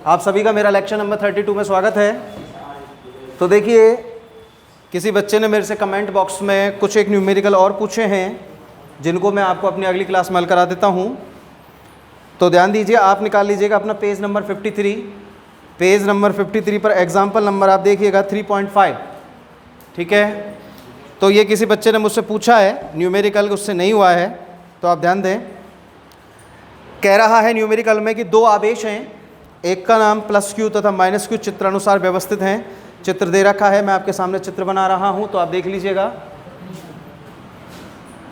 आप सभी का मेरा लेक्चर नंबर 32 में स्वागत है। तो देखिए, किसी बच्चे ने मेरे से कमेंट बॉक्स में कुछ एक न्यूमेरिकल और पूछे हैं जिनको मैं आपको अपनी अगली क्लास में हल करा देता हूं। तो ध्यान दीजिए, आप निकाल लीजिएगा अपना पेज नंबर 53। पेज नंबर 53 पर एग्जाम्पल नंबर आप देखिएगा 3.5। ठीक है, तो ये किसी बच्चे ने मुझसे पूछा है, न्यूमेरिकल उससे नहीं हुआ है, तो आप ध्यान दें। कह रहा है न्यूमेरिकल में कि दो आवेश हैं, एक का नाम प्लस क्यू तथा माइनस क्यू चित्रानुसार व्यवस्थित हैं। चित्र दे रखा है, मैं आपके सामने चित्र बना रहा हूं, तो आप देख लीजिएगा।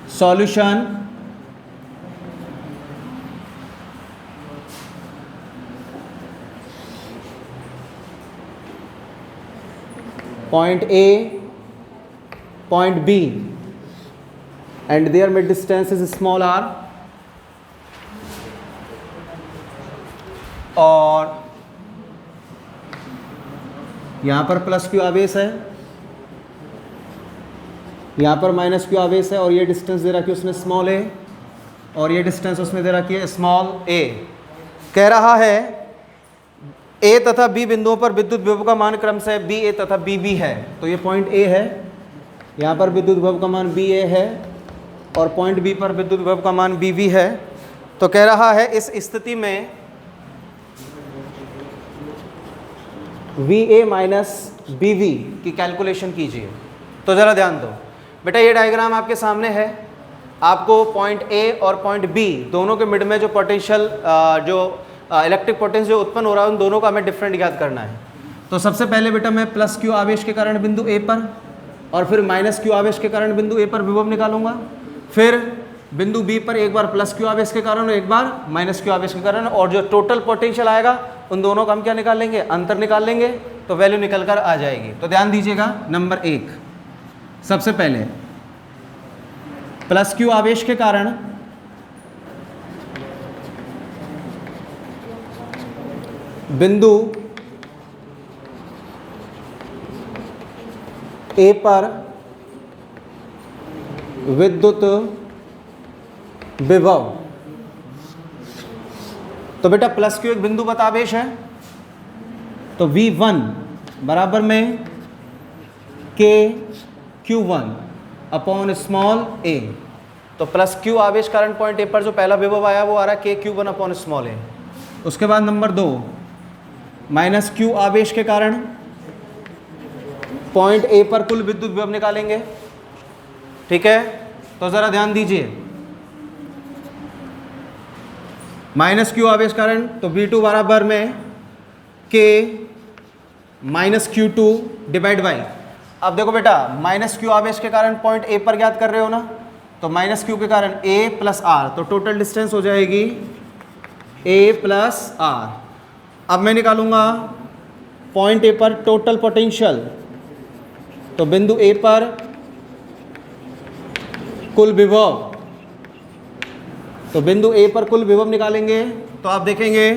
Solution point A, point B and their mid distance is small r, और यहाँ पर प्लस क्यू आवेश है, यहाँ पर माइनस क्यू आवेश है, और ये डिस्टेंस दे रखी है उसने स्मॉल ए, और ये डिस्टेंस उसने दे रखी है स्मॉल ए। कह रहा है ए तथा बी बिंदुओं पर विद्युत विभव का मान क्रम से बी ए तथा बी बी है। तो ये पॉइंट ए है, यहाँ पर विद्युत विभव का मान बी ए है, और पॉइंट बी पर विद्युत विभव का मान बी बी है। तो कह रहा है इस स्थिति में V A minus B V की कैलकुलेशन कीजिए। तो ज़रा ध्यान दो बेटा, ये डायग्राम आपके सामने है। आपको पॉइंट ए और पॉइंट बी दोनों के मिड में जो पोटेंशियल जो इलेक्ट्रिक पोटेंशियल जो उत्पन्न हो रहा है, उन दोनों का हमें डिफरेंट याद करना है। तो सबसे पहले बेटा मैं प्लस क्यू आवेश के कारण बिंदु ए पर, और फिर माइनस क्यू आवेश के कारण बिंदु ए पर विभव निकालूंगा। फिर बिंदु बी पर एक बार प्लस क्यू आवेश के कारण और एक बार माइनस क्यू आवेश के कारण, और जो टोटल पोटेंशियल आएगा उन दोनों का हम क्या निकाल लेंगे, अंतर निकाल लेंगे, तो वैल्यू निकल कर आ जाएगी। तो ध्यान दीजिएगा, नंबर 1 सबसे पहले प्लस क्यू आवेश के कारण बिंदु ए पर विद्युत विभव। तो बेटा प्लस क्यू एक बिंदु पथ आवेश है, तो V1 बराबर में के Q1 अपॉन स्मॉल ए। तो प्लस क्यू आवेश कारण पॉइंट ए पर जो पहला विभव आया वो आ रहा है के Q1 अपॉन स्मॉल ए। उसके बाद नंबर 2 माइनस क्यू आवेश के कारण पॉइंट ए पर कुल विद्युत विभव निकालेंगे। ठीक है, तो ज़रा ध्यान दीजिए, माइनस क्यू आवेश कारण तो V2 बराबर में के माइनस Q2 डिवाइड बाई। अब देखो बेटा, माइनस क्यू आवेश के कारण पॉइंट ए पर ज्ञात कर रहे हो ना, तो माइनस क्यू के कारण ए प्लस आर, तो टोटल डिस्टेंस हो जाएगी ए प्लस आर। अब मैं निकालूंगा पॉइंट ए पर टोटल पोटेंशियल, तो बिंदु ए पर कुल विभव, तो बिंदु ए पर कुल विभव निकालेंगे। तो आप देखेंगे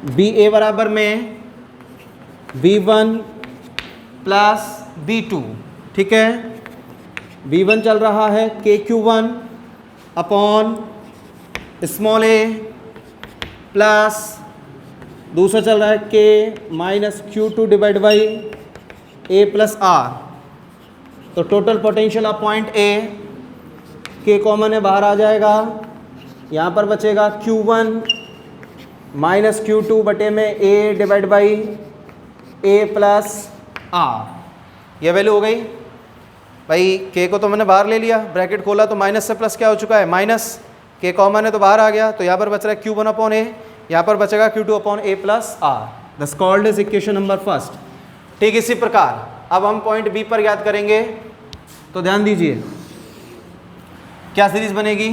बी ए बराबर में V1 प्लस V2। ठीक है, V1 चल रहा है के Q1 अपॉन स्मॉल ए, प्लस दूसरा चल रहा है K minus Q2 divide by A plus R. तो total potential of point A, K common है बाहर आ जाएगा, यहाँ पर बचेगा Q1 माइनस Q2 बटे में A divide by A plus R. ये वैल्यू हो गई भाई। के को तो मैंने बाहर ले लिया, ब्रैकेट खोला तो माइनस से प्लस क्या हो चुका है, माइनस। के कॉमन है तो बाहर आ गया, तो यहाँ पर बच रहा है Q1 अपॉन ए, यहाँ पर बचेगा Q2 upon A plus R. This called is equation number first. ठीक, इसी प्रकार अब हम पॉइंट बी पर याद करेंगे। तो ध्यान दीजिए, क्या सीरीज बनेगी,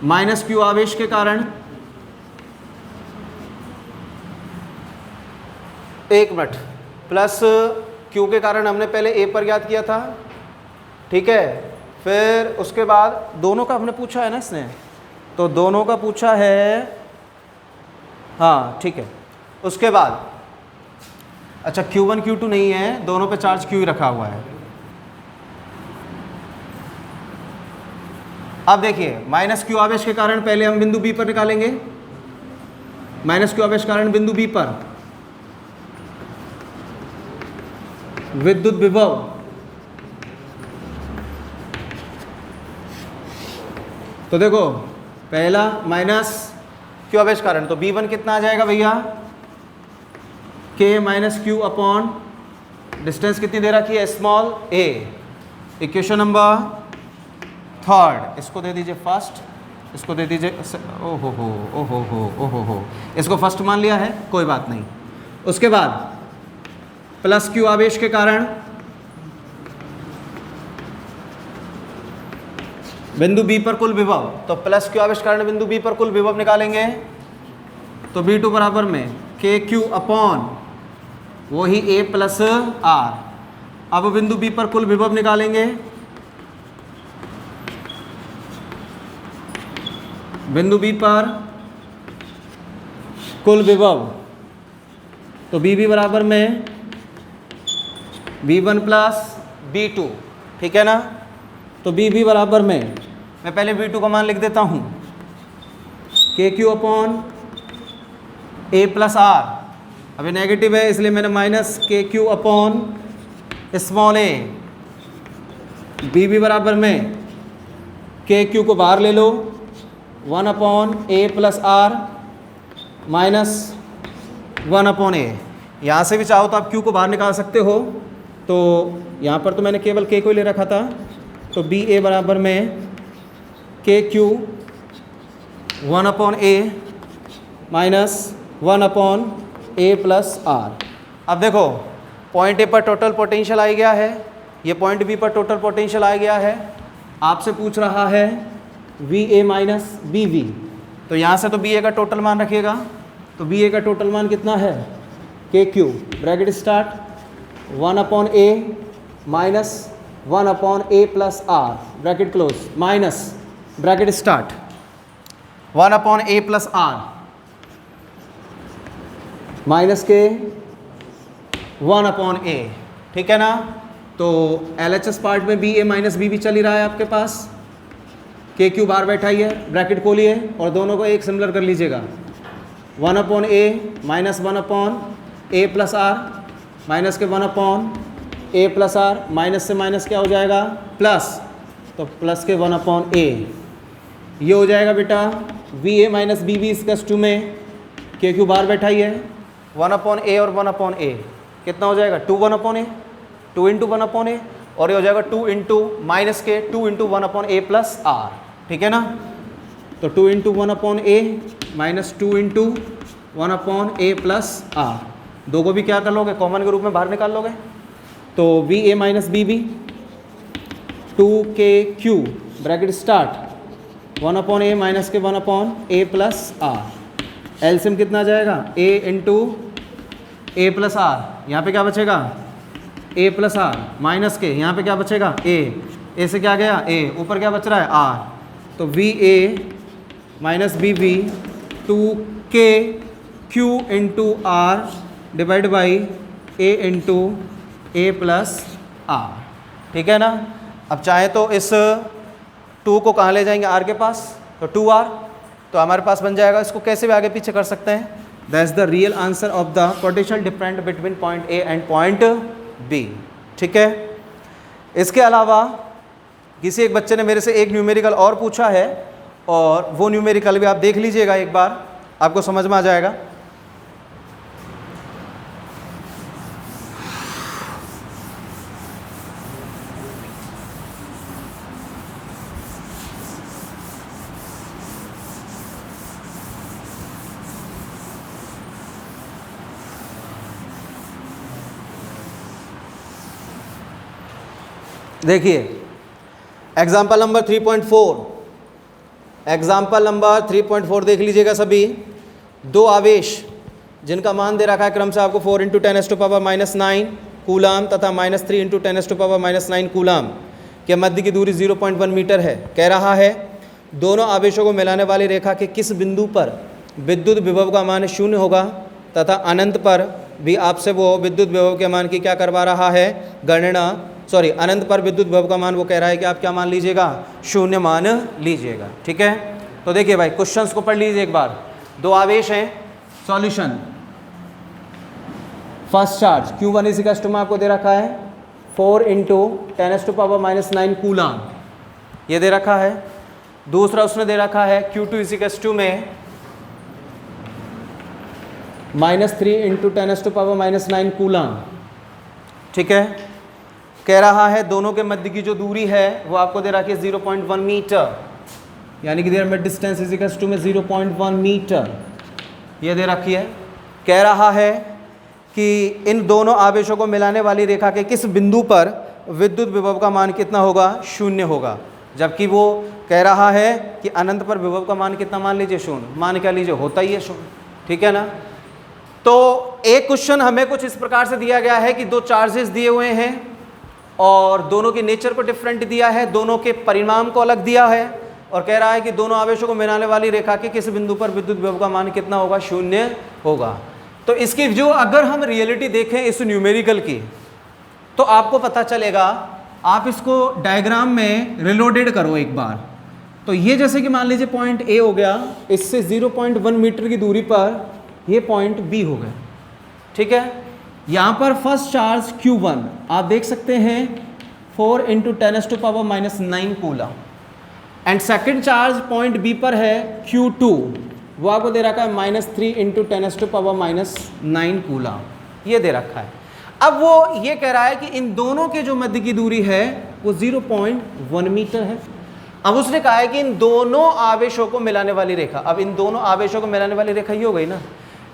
माइनस क्यू आवेश के कारण, एक मिनट, प्लस क्यू के कारण हमने पहले ए पर याद किया था। ठीक है, फिर उसके बाद दोनों का हमने पूछा है ना इसने, तो दोनों का पूछा है, हाँ ठीक है। उसके बाद अच्छा Q1 Q2 नहीं है, दोनों पे चार्ज Q ही रखा हुआ है। अब देखिए माइनस क्यू आवेश के कारण पहले हम बिंदु बी पर निकालेंगे, माइनस क्यू आवेश कारण बिंदु बी पर विद्युत विभव तो देखो पहला माइनस क्यू आवेश कारण, तो B1 कितना आ जाएगा भैया, K minus Q upon distance कितनी दे रखी है, small a। Equation number third, इसको दे दीजिए फर्स्ट, इसको दे दीजिए ओहो, इसको फर्स्ट मान लिया है, कोई बात नहीं। उसके बाद प्लस क्यू आवेश के कारण बिंदु बी पर कुल विभव, तो प्लस क्यू आवेश कारण बिंदु बी पर कुल विभव निकालेंगे, तो B2 बराबर में के क्यू अपॉन वही A प्लस आर। अब बिंदु बी पर कुल विभव निकालेंगे, बिंदु बी पर कुल विभव, तो BB बराबर में V1 प्लस B2, ठीक है ना। तो BB बराबर में मैं पहले V2 का मान लिख देता हूँ, KQ upon A plus r, अभी नेगेटिव है इसलिए मैंने minus KQ upon small a। BB बराबर में KQ को बाहर ले लो, 1 upon A plus r minus 1 upon A। यहाँ से भी चाहो तो आप Q को बाहर निकाल सकते हो, तो यहाँ पर तो मैंने केवल K को ही ले रखा था, तो BA बराबर में KQ 1 upon A minus 1 upon A plus r. अब देखो पॉइंट A पर टोटल पोटेंशियल आ गया है, ये पॉइंट B पर टोटल पोटेंशियल आ गया है। आपसे पूछ रहा है VA माइनस BB, तो यहाँ से तो BA का टोटल मान रखिएगा, तो BA का टोटल मान कितना है, KQ bracket start 1 upon A minus 1 upon A plus r bracket close minus bracket start 1 upon A plus r minus के 1 अपॉन A, ठीक है ना। तो LHS पार्ट में BA माइनस BB चल ही रहा है आपके पास, KQ बाहर बैठा ही है, ब्रैकेट खोलिए और दोनों को एक सिमिलर कर लीजिएगा, 1 upon A minus 1 upon A plus r minus के 1 upon A plus r, minus से माइनस क्या हो जाएगा प्लस, तो प्लस के 1 अपॉन A। ये हो जाएगा बेटा VA माइनस BB इसका 2 में KQ बाहर बैठा ही है, 1 अपॉन A और 1 अपॉन A कितना हो जाएगा 2 1 upon A, 2 into 1 upon A, और ये हो जाएगा 2 इंटू माइनस के 2 into 1 upon A plus r, ठीक है ना। तो 2 into 1 upon A minus 2 into 1 upon A plus r, दो को भी क्या कर लोगे, कॉमन के रूप में बाहर निकाल लोगे, तो VA minus BB 2KQ bracket start 1 upon A minus के 1 upon A plus r. LCM कितना आ जाएगा, A into A plus r, यहाँ पे क्या बचेगा A प्लस आर माइनस के, यहाँ पे क्या बचेगा A से क्या गया A, ऊपर क्या बच रहा है R, तो VA minus BB 2KQ into R divide by A into A plus R, ठीक है ना। अब चाहे तो इस 2 को कहाँ ले जाएंगे R के पास, तो 2R, तो हमारे पास बन जाएगा, इसको कैसे भी आगे पीछे कर सकते हैं, that's the real answer of the potential different between point A and point B, ठीक है। इसके अलावा किसी एक बच्चे ने मेरे से एक न्यूमेरिकल और पूछा है, और वो न्यूमेरिकल भी आप देख लीजिएगा एक बार, आपको समझ में आ जाएगा। देखिए एग्जाम्पल नंबर 3.4, एग्जाम्पल नंबर 3.4 देख लीजिएगा सभी। दो आवेश जिनका मान दे रखा है क्रम से आपको 4 इंटू 10⁻⁻⁹ कूलाम तथा -3 इंटू 10⁻⁹ कूलाम के मध्य की दूरी 0.1 मीटर है। कह रहा है दोनों आवेशों को मिलाने वाली रेखा के किस बिंदु पर विद्युत विभव का मान 0 होगा तथा अनंत पर भी आपसे वो विद्युत विभव के मान की क्या करवा रहा है, गणना। अनंत पर विद्युत विभव का मान वो कह रहा है कि आप क्या मान लीजिएगा, 0 मान लीजिएगा, ठीक है। तो देखिए भाई क्वेश्चंस को पढ़ लीजिए एक बार। दो आवेश हैं solution. First charge Q1 is equal to में आपको दे रखा है 4 इंटू 10⁻⁹ कूलाम, ये दे रखा है। दूसरा उसने दे रखा है Q2 इज इक्वल टू में -3 इंटू 10⁻⁹ कूलाम, ठीक है। कह रहा है दोनों के मध्य की जो दूरी है वो आपको दे रखी है 0.1 मीटर, यानी कि there mid distance is equal to में 0.1 मीटर, ये दे रखी है। कह रहा है कि इन दोनों आवेशों को मिलाने वाली रेखा के किस बिंदु पर विद्युत विभव का मान कितना होगा, 0 होगा। जबकि वो कह रहा है कि अनंत पर विभव का मान कितना मान लीजिए 0, मान क्या लीजिए होता ही है 0, ठीक है ना। तो एक क्वेश्चन हमें कुछ इस प्रकार से दिया गया है कि दो चार्जेस दिए हुए हैं और दोनों के नेचर को डिफरेंट दिया है, दोनों के परिमाण को अलग दिया है, और कह रहा है कि दोनों आवेशों को मिलाने वाली रेखा के किस बिंदु पर विद्युत विभव का मान कितना होगा, 0 होगा। तो इसकी जो अगर हम रियलिटी देखें इस न्यूमेरिकल की, तो आपको पता चलेगा, आप इसको डायग्राम में रिलोडेड करो एक बार। तो ये जैसे कि मान लीजिए पॉइंट ए हो गया, इससे 0.1 मीटर की दूरी पर ये पॉइंट बी हो गया, ठीक है। यहाँ पर फर्स्ट चार्ज Q1 आप देख सकते हैं 4 into 10⁻⁹ coulomb, and second charge point B पर है Q2, वो आपको दे रखा है -3 इंटू 10⁻⁹ कूलम, ये दे रखा है। अब वो ये कह रहा है कि इन दोनों के जो मध्य की दूरी है वो 0.1 मीटर है। अब उसने कहा है कि इन दोनों आवेशों को मिलाने वाली रेखा, अब इन दोनों आवेशों को मिलाने वाली रेखा ये हो गई ना,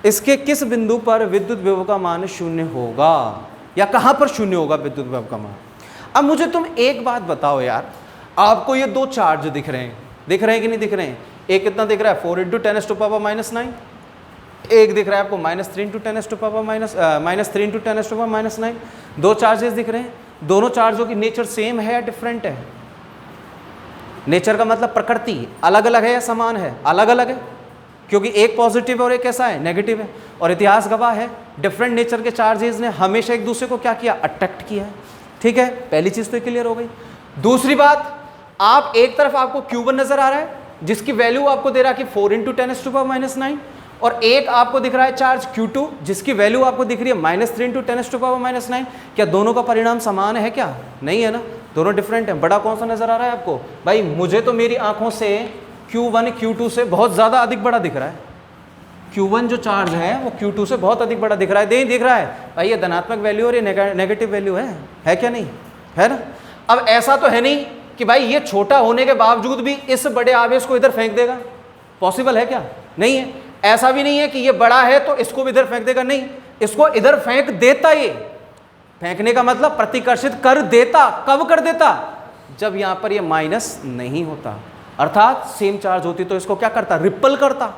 इसके किस बिंदु पर विद्युत विभव का मान 0 होगा, या कहां पर 0 होगा विद्युत विभव का मान। अब मुझे तुम एक बात बताओ यार, आपको ये दो चार्ज दिख रहे हैं कि नहीं दिख रहे हैं। एक कितना दिख रहा है 4 इंटू 10⁻⁹, एक दिख रहा है आपको -3 इंटू 10⁻⁻⁹। दो चार्जेस दिख रहे हैं, दोनों चार्जों की नेचर सेम है या डिफरेंट है। नेचर का मतलब प्रकृति अलग अलग है या समान है, अलग अलग है, क्योंकि एक पॉजिटिव है और एक कैसा है, नेगेटिव है। और इतिहास गवाह है डिफरेंट नेचर के चार्जेस ने हमेशा एक दूसरे को क्या किया, अट्रैक्ट किया है, ठीक है। पहली चीज तो क्लियर हो गई। दूसरी बात, आप एक तरफ आपको Q1 नजर आ रहा है जिसकी वैल्यू आपको दे रहा है कि 4 इंटू 10⁻⁹, और एक आपको दिख रहा है चार्ज Q2 जिसकी वैल्यू आपको दिख रही है -3 इंटू 10⁻⁹। क्या दोनों का परिणाम समान है, क्या नहीं है ना, दोनों डिफरेंट है। बड़ा कौन सा नजर आ रहा है आपको, भाई मुझे तो मेरी आंखों से Q1 Q2 से बहुत ज्यादा अधिक बड़ा दिख रहा है। Q1 जो चार्ज है वो Q2 से बहुत अधिक बड़ा दिख रहा है, दिख रहा है भाई, ये धनात्मक वैल्यू और ये नेगेटिव वैल्यू है क्या नहीं है ना। अब ऐसा तो है नहीं कि भाई ये छोटा होने के बावजूद भी इस बड़े आवेश को इधर फेंक देगा, पॉसिबल है क्या, नहीं है। ऐसा भी नहीं है कि ये बड़ा है तो इसको भी इधर फेंक देगा, नहीं, इसको इधर फेंक देता। ये फेंकने का मतलब प्रतिकर्षित कर देता, कब कर देता, जब यहां पर ये माइनस नहीं होता, अर्थात सेम चार्ज होती तो इसको क्या करता, रिपल करता।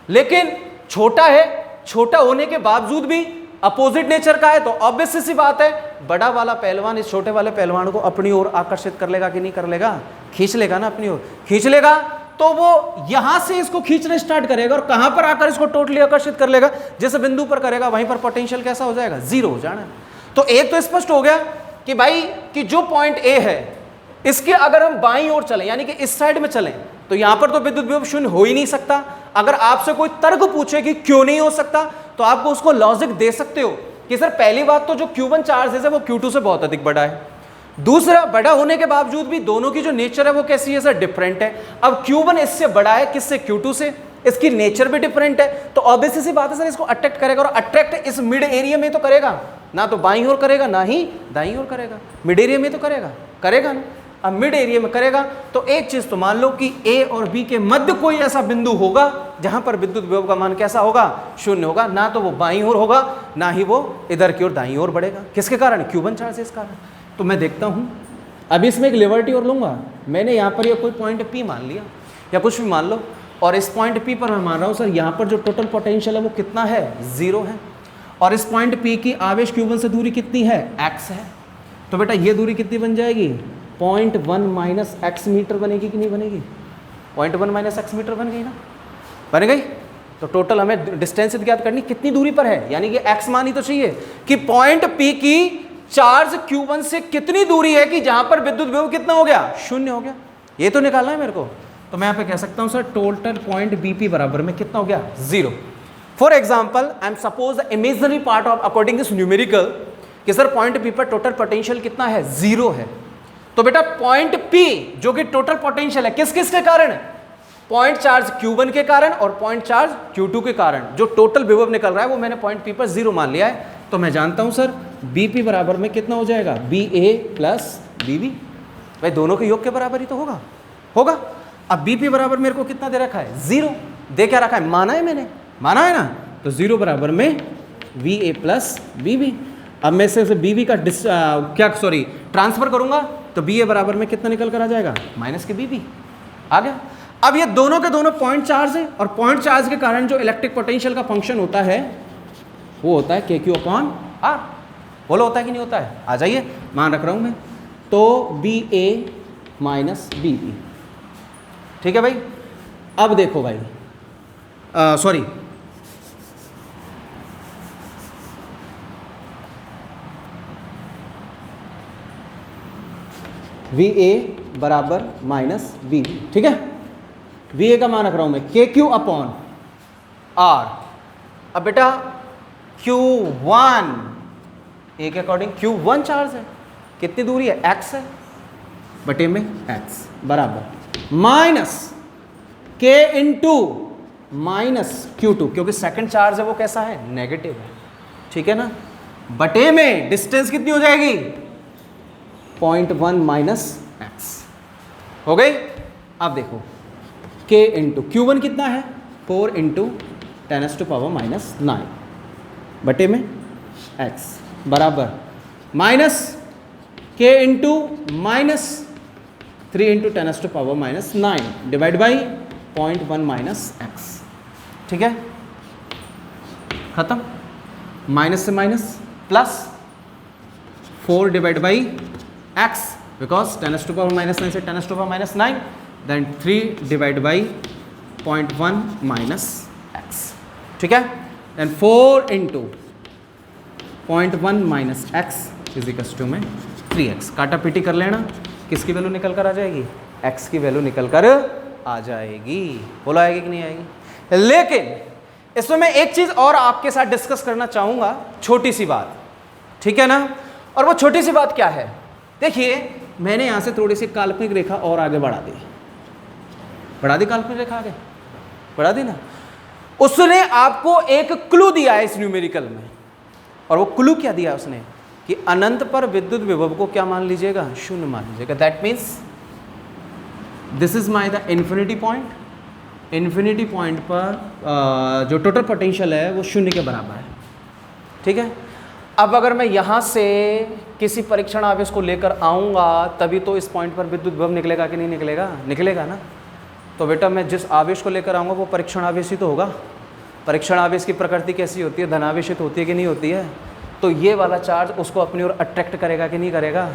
लेकिन छोटा है, छोटा होने के बावजूद भी अपोजिट नेचर का है, तो ऑब्वियस सी बात है बड़ा वाला पहलवान इस छोटे वाले पहलवान को अपनी ओर आकर्षित कर लेगा कि नहीं कर लेगा, खींच लेगा ना अपनी ओर, खींच लेगा। तो वो यहां से इसको खींचना स्टार्ट करेगा और कहां पर आकर इसको टोटली आकर्षित कर लेगा, जिस बिंदु पर करेगा वहीं पर पोटेंशियल कैसा हो जाएगा, 0 हो जाना। तो एक तो स्पष्ट हो गया कि भाई कि जो पॉइंट ए है इसके अगर हम बाईं ओर चलें, यानी कि इस साइड में चलें, तो यहां पर तो विद्युत विभव 0 हो ही नहीं सकता। अगर आपसे कोई तर्क पूछे कि क्यों नहीं हो सकता, तो आपको उसको लॉजिक दे सकते हो कि सर पहली बात तो जो Q1 चार्ज है वो Q2 से बहुत अधिक बड़ा है, दूसरा बड़ा होने के बावजूद भी दोनों की जो नेचर है वो कैसी है सर, डिफरेंट है। अब Q1 इससे बड़ा है किससे, Q2 से, इसकी नेचर भी डिफरेंट है, तो ऑब्वियस सी बात है सर इसको अट्रैक्ट करेगा, और अट्रैक्ट इस मिड एरिया में तो करेगा ना, तो बाईं ओर करेगा ना ही दाईं ओर करेगा, मिड एरिया में तो करेगा ना। अब मिड एरिया में करेगा तो एक चीज तो मान लो कि ए और बी के मध्य कोई ऐसा बिंदु होगा जहां पर विद्युत विभव का मान कैसा होगा, 0 होगा, ना तो वो बाईं ओर होगा ना ही वो इधर की ओर दाईं ओर बढ़ेगा। किसके कारण, Q1 चार्ज इस कारण। तो मैं देखता हूं, अभी इसमें एक लिबर्टी और लूंगा, मैंने यहाँ पर ये कोई पॉइंट P मान लिया या कुछ भी मान लो, और इस पॉइंट P पर मैं मान रहा हूँ सर यहाँ पर जो टोटल पोटेंशियल है वो कितना है, 0 है, और इस पॉइंट P की आवेश Q1 से दूरी कितनी है, x है। तो बेटा ये दूरी कितनी बन जाएगी, 0.1 माइनस x मीटर बनेगी कि नहीं बनेगी, 0.1 माइनस x मीटर बन गई ना, बन गई। तो टोटल हमें डिस्टेंस ज्ञात करनी कितनी दूरी पर है, यानी कि x मानी तो चाहिए कि पॉइंट P की चार्ज Q1 से कितनी दूरी है कि जहां पर विद्युत विभव कितना हो गया, 0 हो गया, ये तो निकालना है मेरे को। तो मैं यहाँ पे कह सकता हूं सर टोटल पॉइंट BP बराबर में कितना हो गया, 0। For example I am suppose the imaginary part of according this numerical कि सर पॉइंट पी पर टोटल पोटेंशियल कितना है, 0 है। तो बेटा पॉइंट पी जो कि टोटल पोटेंशियल है किस किस के कारण, पॉइंट चार्ज Q1 के कारण और पॉइंट चार्ज Q2 के कारण, जो टोटल विभव निकल रहा है वो मैंने पॉइंट पी पर 0 मान लिया है। तो मैं जानता हूं सर BP बराबर में कितना हो जाएगा, BA प्लस BB। भाई दोनों के योग के बराबर ही तो होगा। अब BP बराबर मेरे को कितना दे रखा है, 0 दे क्या रखा है, माना है मैंने, माना है ना। तो 0 बराबर में VA प्लस BB। अब मैं से BB का ट्रांसफर करूंगा तो BA बराबर में कितना निकल कर आ जाएगा, माइनस के BB आ गया। अब ये दोनों के दोनों पॉइंट चार्ज है और पॉइंट चार्ज के कारण जो इलेक्ट्रिक पोटेंशियल का फंक्शन होता है वो होता है KQ/R। बोलो होता है कि नहीं होता है, आ जाइए मान रख रहा हूं मैं। तो BA माइनस BB, ठीक है भाई। अब देखो भाई सॉरी VA बराबर माइनस BB, ठीक है। VA का मान रख रहा हूं मैं KQ/R। अब बेटा Q1 A के अकॉर्डिंग Q1 चार्ज है, कितनी दूरी है, x है बटे में x बराबर minus K into minus Q2, क्योंकि सेकंड चार्ज है वो कैसा है, नेगेटिव है, ठीक है ना, बटे में डिस्टेंस कितनी हो जाएगी, 0.1 माइनस x हो गई। अब देखो K इंटू Q1 कितना है, 4 इंटू 10⁻⁻9 बटे में x बराबर minus K into minus 3 into 10⁻⁻9 divide by 0.1 minus x, ठीक है, खत्म। माइनस से minus plus 4 divide by x because 10⁻⁻9 से 10⁻⁻9 then 3 divide by 0.1 minus x, ठीक है। Then 4 into 0.1 minus x is equals to में 3x। काटा पीटी कर लेना, किसकी वैल्यू निकल कर आ जाएगी, x की वैल्यू निकल कर आ जाएगी। बोला आएगी कि नहीं आएगी। लेकिन इसमें मैं एक चीज और आपके साथ डिस्कस करना चाहूंगा, छोटी सी बात, ठीक है ना। और वो छोटी सी बात क्या है, देखिए मैंने यहां से थोड़ी सी काल्पनिक रेखा और आगे बढ़ा दी काल्पनिक रेखा आगे बढ़ा दी ना। उसने आपको एक क्लू दिया है इस न्यूमेरिकल में, और वो क्लू क्या दिया उसने कि अनंत पर विद्युत विभव को क्या मान लीजिएगा, 0 मान लीजिएगा। That means this is my the infinity point. Infinity point पर जो टोटल पोटेंशियल है वो 0 के बराबर है, ठीक है। अब अगर मैं यहाँ से किसी परीक्षण आवेश को लेकर आऊँगा तभी तो इस पॉइंट पर विद्युत विभव निकलेगा कि नहीं निकलेगा, निकलेगा ना। तो बेटा मैं जिस आवेश को लेकर आऊँगा वो परीक्षण आवेश ही तो होगा। परीक्षण आवेश की प्रकृति कैसी होती है, धनावेशित होती है कि नहीं होती है। तो ये वाला चार्ज उसको अपनी ओर अट्रैक्ट करेगा कि नहीं करेगा,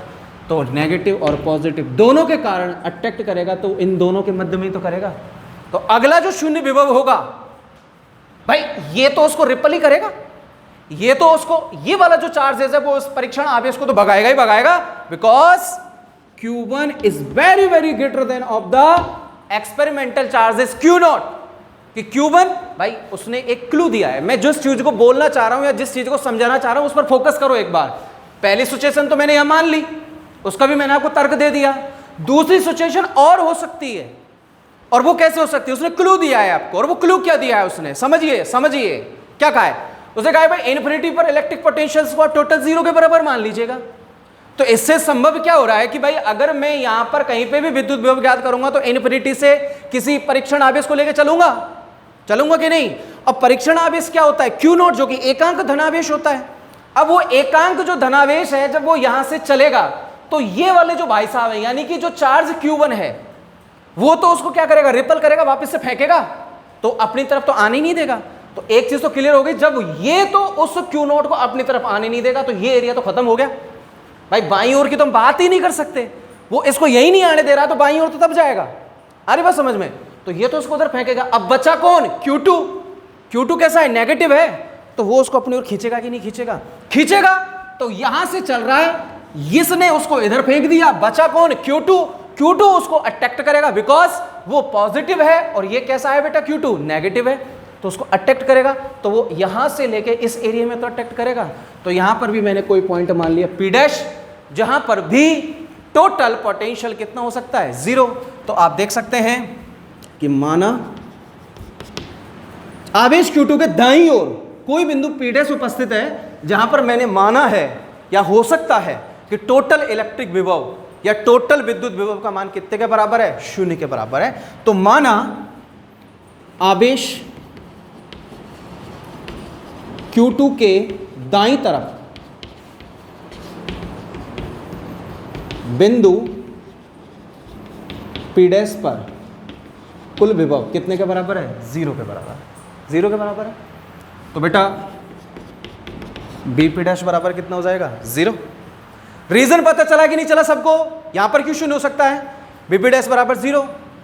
तो नेगेटिव और पॉजिटिव दोनों के कारण अट्रैक्ट करेगा, तो इन दोनों के मध्य में ही तो करेगा। तो अगला जो 0 विभव होगा भाई ये तो उसको रिपल ही करेगा, ये तो उसको, ये वाला जो चार्ज है वो उस परीक्षण आवेश को तो भगाएगा ही भगाएगा, because Q1 is very very greater than of the experimental charges Q0। कि Q1 भाई उसने एक क्लू दिया है। मैं जिस चीज को बोलना चाह रहा हूं या जिस चीज को समझाना चाह रहा हूं उस पर फोकस करो एक बार। पहली सिचुएशन तो मैंने यहां मान ली, उसका भी मैंने आपको तर्क दे दिया। दूसरी सिचुएशन और हो सकती है, और वो कैसे हो सकती है, उसने क्लू दिया है आपको। और वो क्लू क्या दिया है उसने, समझिए समझिए क्या कहा है। उसने कहा है भाई इन्फिनिटी पर इलेक्ट्रिक पोटेंशियल्स को टोटल 0 के बराबर मान लीजिएगा। तो इससे संभव क्या हो रहा है कि भाई अगर मैं यहां पर कहीं पे भी विद्युत विभव ज्ञात करूंगा तो इन्फिनिटी से किसी परीक्षण आवेश को लेकर चलूंगा कि नहीं। अब परीक्षण आवेश क्या होता है, Q0 जो कि एकांक धनावेश होता है। अब वो एकांक जो धनावेश है जब वो यहां से चलेगा तो ये वाले जो भाई साहब है यानी कि जो चार्ज Q1 है वो तो उसको क्या करेगा, रिपल करेगा, वापस से फेंकेगा, तो अपनी तरफ तो आने नहीं देगा। तो एक चीज तो क्लियर हो गई, जब ये तो उस Q0 को अपनी तरफ आने नहीं देगा तो ये एरिया तो खत्म हो गया भाई। बाईं ओर की तो हम बात ही नहीं कर सकते, वो इसको यही नहीं आने दे रहा तो बाईं ओर तो तब जाएगा। अरे बस समझ में, तो ये तो उसको उधर फेंकेगा। अब बचा कौन, Q2 कैसा है, नेगेटिव है, तो वो उसको अपनी ओर खींचेगा कि नहीं खींचेगा। तो यहां से चल रहा है, इसने उसको इधर फेंक दिया, बचा कौन, Q2 उसको अट्रैक्ट करेगा बिकॉज वो पॉजिटिव है और ये कैसा है बेटा, Q2 नेगेटिव है। तो उसको अट्रैक्ट करेगा, तो वो यहां से लेके इस एरिया में तो अट्रैक्ट करेगा। तो यहां पर भी मैंने कोई पॉइंट मान लिया P डैश, जहां पर भी टोटल पोटेंशियल कितना हो सकता है, 0। तो आप देख सकते हैं कि माना आवेश Q2 के दाईं ओर कोई बिंदु P डैश उपस्थित है, जहां पर मैंने माना है या हो सकता है कि टोटल इलेक्ट्रिक विभव या टोटल विद्युत विभव का मान कितने के बराबर है, 0 के बराबर है। तो माना आवेश Q2 के दाईं तरफ बिंदु P डैश पर कुल विभव कितने के बराबर है, 0 के बराबर, 0 के बराबर है। तो बेटा BP डैश बराबर कितना हो जाएगा, 0। रीजन पता चला कि नहीं चला सबको, यहां पर क्यों 0 हो सकता है, BP डैश बराबर 0।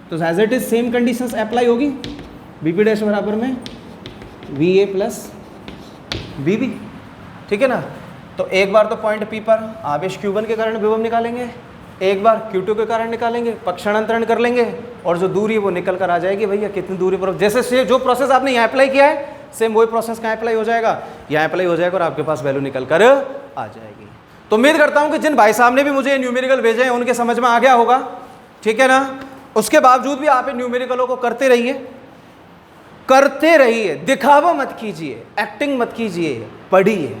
तो as it is same conditions apply होगी, BP डैश बराबर में VA प्लस BB, ठीक है ना। तो एक बार तो पॉइंट P पर आवेश Q1 के कारण विभव निकालेंगे, एक बार Q2 के कारण निकालेंगे, पक्षांतरण कर लेंगे और जो दूरी है वो निकल कर आ जाएगी भैया कितनी दूरी पर। जैसे जो प्रोसेस आपने यहाँ अप्लाई किया है सेम वही प्रोसेस कहाँ अप्लाई हो जाएगा, यहाँ अप्लाई हो जाएगा और आपके पास वैल्यू निकल कर आ जाएगी। तो उम्मीद करता हूँ कि जिन भाई साहब ने भी मुझे न्यूमेरिकल भेजे हैं उनके समझ में आ गया होगा, ठीक है ना। उसके बावजूद भी आप इन न्यूमेरिकलों को करते रहिए, करते रहिए, दिखावा मत कीजिए, एक्टिंग मत कीजिए, पढ़िए।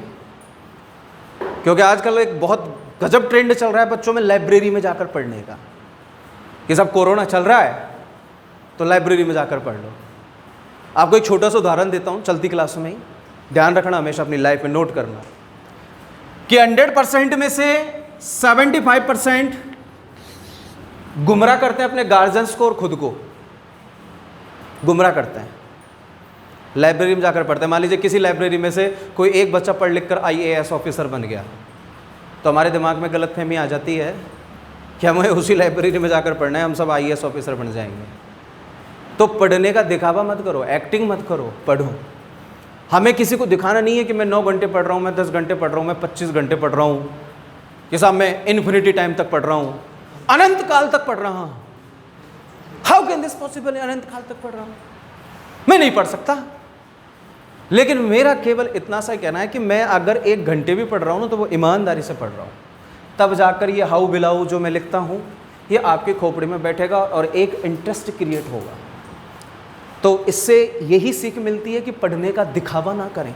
क्योंकि आजकल एक बहुत गजब ट्रेंड चल रहा है बच्चों में लाइब्रेरी में जाकर पढ़ने का, कि सब कोरोना चल रहा है तो लाइब्रेरी में जाकर पढ़ लो। आपको एक छोटा सा उदाहरण देता हूँ चलती क्लास में ही, ध्यान रखना हमेशा अपनी लाइफ में नोट करना कि 100% में से 75% गुमराह करते हैं अपने गार्जियंस को और खुद को गुमराह करते हैं। लाइब्रेरी में जाकर पढ़ते हैं, मान लीजिए किसी लाइब्रेरी में से कोई एक बच्चा पढ़ लिख कर IAS ऑफिसर बन गया, तो हमारे दिमाग में गलतफहमी आ जाती है कि हमें उसी लाइब्रेरी में जाकर पढ़ना है, हम सब IAS ऑफिसर बन जाएंगे। तो पढ़ने का दिखावा मत करो, एक्टिंग मत करो, पढ़ो। हमें किसी को दिखाना नहीं है कि मैं 9 घंटे पढ़ रहा हूँ, मैं 10 घंटे पढ़ रहा हूँ, मैं 25 घंटे पढ़ रहा हूँ, कि साहब मैं इन्फिनिटी टाइम तक पढ़ रहा हूँ, अनंत काल तक पढ़ रहा हूँ। हाउ कैन दिस पॉसिबल, अनंत काल तक पढ़ रहा हूँ, मैं नहीं पढ़ सकता। लेकिन मेरा केवल इतना सा कहना है कि मैं अगर 1 घंटे भी पढ़ रहा हूँ ना तो वो ईमानदारी से पढ़ रहा हूँ, तब जाकर ये हाउ बिलाऊ जो मैं लिखता हूँ ये आपके खोपड़ी में बैठेगा और एक इंटरेस्ट क्रिएट होगा। तो इससे यही सीख मिलती है कि पढ़ने का दिखावा ना करें,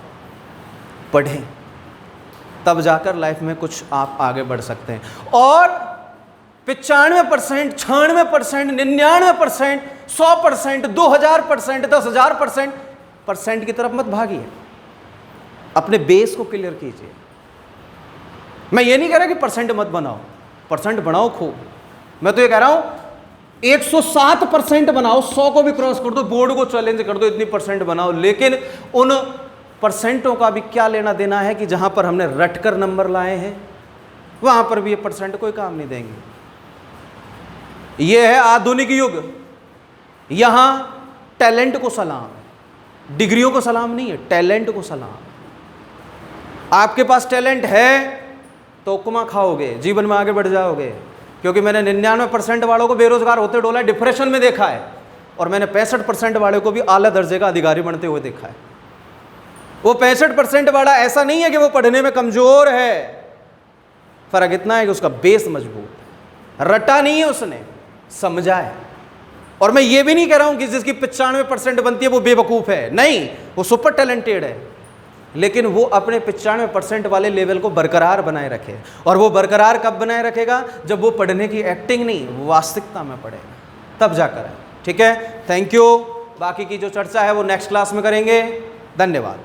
पढ़ें, तब जाकर लाइफ में कुछ आप आगे बढ़ सकते हैं। और 95%, 96%, 99%, 100%, 2000%, 10,000% की तरफ मत भागिए, अपने बेस को क्लियर कीजिए। मैं ये नहीं कह रहा कि परसेंट मत बनाओ, परसेंट बनाओ खूब। मैं तो ये कह रहा हूं 107% बनाओ, 100 को भी क्रॉस कर दो, बोर्ड को चैलेंज कर दो, इतनी परसेंट बनाओ। लेकिन उन परसेंटों का भी क्या लेना देना है कि जहां पर हमने रटकर नंबर लाए हैं वहां पर भी ये परसेंट कोई काम नहीं देंगे। ये है आधुनिक युग, यहां टैलेंट को सलाम, डिग्रियों को सलाम नहीं है, टैलेंट को सलाम। आपके पास टैलेंट है तो उपमा खाओगे, जीवन में आगे बढ़ जाओगे। क्योंकि मैंने 99% वालों को बेरोजगार होते डोला डिप्रेशन में देखा है, और मैंने 65% वाले को भी आला दर्जे का अधिकारी बनते हुए देखा है। वो 65% वाला ऐसा नहीं है कि वो पढ़ने में कमजोर है, फर्क इतना है कि उसका बेस मजबूत है, रटा नहीं है उसने, समझा है। और मैं ये भी नहीं कह रहा हूं कि जिसकी 95% बनती है वो बेवकूफ है, नहीं, वो सुपर टैलेंटेड है, लेकिन वो अपने 95% वाले लेवल को बरकरार बनाए रखे। और वो बरकरार कब बनाए रखेगा, जब वो पढ़ने की एक्टिंग नहीं, वो वास्तविकता में पढ़ेगा, तब जाकर है। ठीक है, थैंक यू। बाकी की जो चर्चा है वो नेक्स्ट क्लास में करेंगे। धन्यवाद।